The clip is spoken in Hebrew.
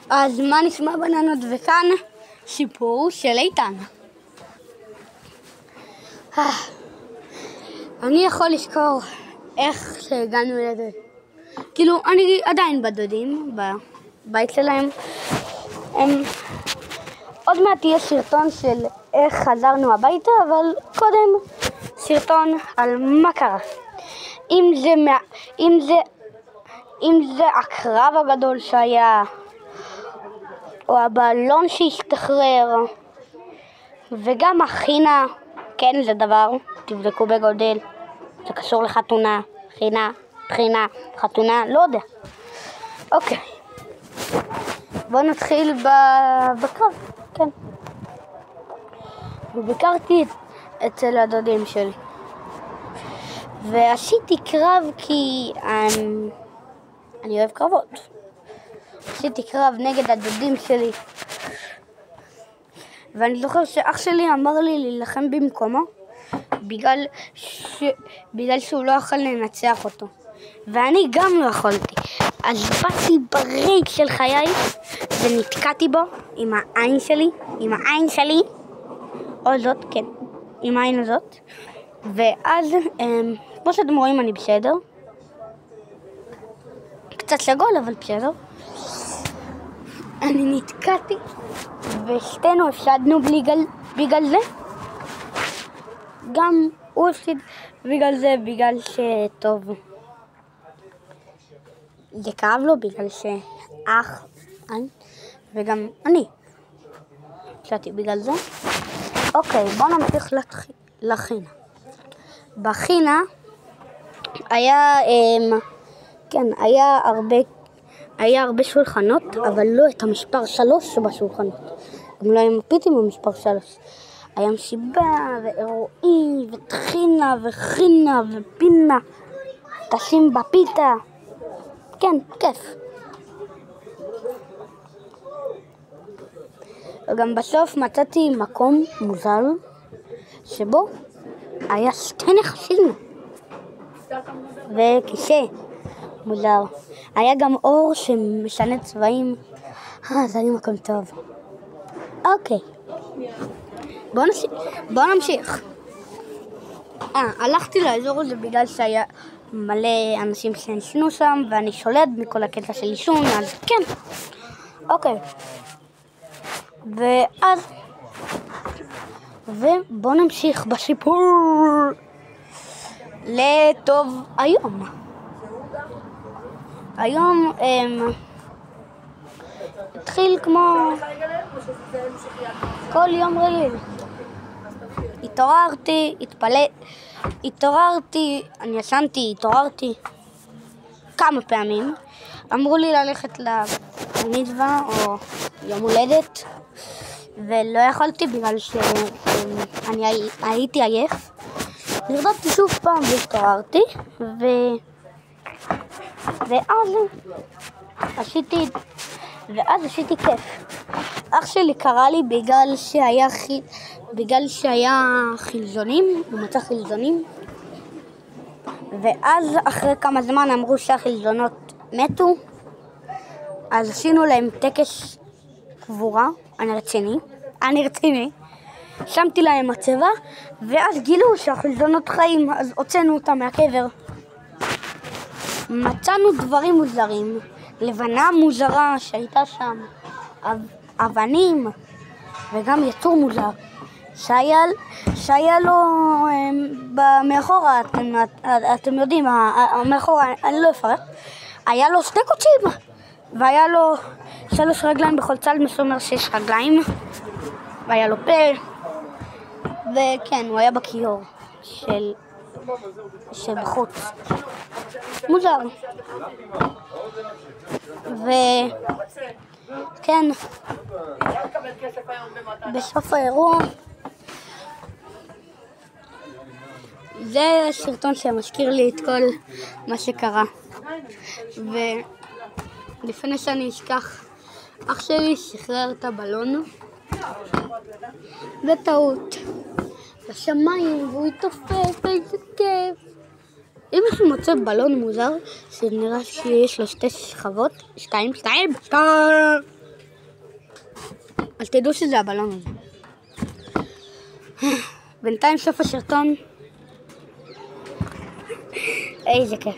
אז מה נשמע בננות? וכאן סיפור של איתן. אני יכול לזכור איך שהגענו לזה. כאילו, אני עדיין בדודים, בבית שלהם. עוד מעט יהיה סרטון של איך חזרנו הביתה, אבל קודם סרטון על מה קרה. אם זה הקרב הגדול שהיה, או הבלון שהשתחרר, וגם החינה, כן, זה דבר, תבדקו בגודל, זה קשור לחתונה, בחינה, חתונה, לא יודע. אוקיי, בואו נתחיל בקרב, כן. ביקרתי אצל הדודים שלי, ועשיתי קרב כי אני אוהב קרבות. עשיתי קרב נגד הדודים שלי, ואני זוכר שאח שלי אמר לי להילחם במקומו בגלל שהוא לא יכול לנצח אותו, ואני גם לא יכולתי. אז באתי בריק של חיי ונתקעתי בו עם העין שלי, או זאת, כן, עם העין הזאת. ואז כמו שאתם רואים אני בסדר, קצת שגול אבל בסדר. אני נתקעתי ושתינו הפסדנו בגלל זה. גם הוא הפסיד בגלל זה, בגלל שטוב, זה כאב לו בגלל שאח, וגם אני הפסדתי בגלל זה. אוקיי, בוא נמשיך לחינה. בחינה היה הרבה שולחנות, אבל לא את המספר 3 שבשולחנות. גם לא היה מפיתים במספר 3. היה מסיבה ואירועים וטחינה וחינה ופינה, טסים בפיתה. כן, כיף. וגם בסוף מצאתי מקום מוזר שבו היה שתי נחשים וכיסא מוזר. היה גם אור שמשנה צבעים. זה היה מקום טוב. אוקיי, בוא נמשיך. הלכתי לאזור הזה בגלל שהיה מלא אנשים שישנו שם, ואני שולט מכל הקטע של עישון, אז כן. אוקיי, ובוא נמשיך בסיפור לטוב היום התחיל כמו כל יום רגיל. התעוררתי, אני ישנתי, התעוררתי כמה פעמים. אמרו לי ללכת למצווה או יום הולדת, ולא יכולתי בגלל שאני הייתי עייף. נרדמתי שוב פעם והתעוררתי, ואז עשיתי כיף. אח שלי קרא לי בגלל שהיה חילזונים, הוא מצא חילזונים, ואז אחרי כמה זמן אמרו שהחילזונות מתו, אז עשינו להם טקס קבורה. אני רציני, שמתי להם מצבה, ואז גילו שהחילזונות חיים, אז הוצאנו אותם מהקבר. מצאנו דברים מוזרים, לבנה מוזרה שהייתה שם, אבנים, וגם יצור מוזר שהיה לו מאחורה, אתם יודעים, מאחורה, אני לא אפרט, היה לו 2 קוצים, והיה לו 3 רגליים בכל צד, מסומר 6 רגליים, והיה לו פה, וכן, הוא היה בכיור שבחוץ. מוזר. וכן, בסוף האירוע, זה סרטון שמזכיר לי את כל מה שקרה. ולפני שאני אשכח, אח שלי שחרר את הבלון בטעות בשמיים, והוא התעופף, איזה כיף. אם מישהו מוצא בלון מוזר שנראה שיש לו 2 שכבות, 2 אבל תדעו שזה הבלון הזה. בינתיים סוף השרטון. איזה כיף.